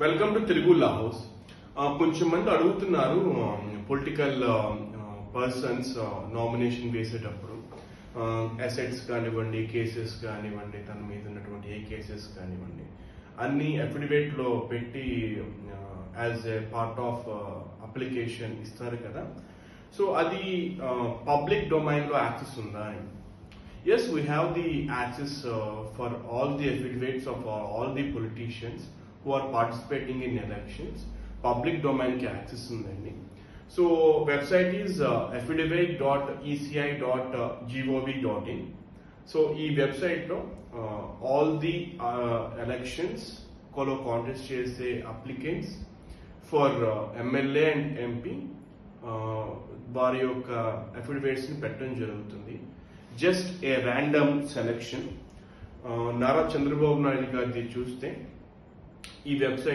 Welcome to Telugu law house. కొంచెం మంది అడుగుతున్నారు పొలిటికల్ పర్సన్స్ నామినేషన్ వేసేటప్పుడు అసెట్స్ కానివ్వండి, కేసెస్ కానివ్వండి, తన మీద ఉన్నటువంటి ఏ కేసెస్ కానివ్వండి, అన్ని అఫిడవిట్ లో పెట్టి as a part of application ఇస్తారు కదా. సో అది పబ్లిక్ డొమైన్ లో యాక్సెస్ ఉందా? Yes, we have the access for all the affidavits of all the politicians who are participating in elections. Public domain ki access undandi. So website is affidavit.eci.gov.in. So ee website lo all the elections contest chese applicants for MLA and MP వారి యొక్క affidavits ని పెట్టడం జరుగుతుంది. Just a random selection. Nara Chandrababu Naidu గారిది చూస్తే ఈ website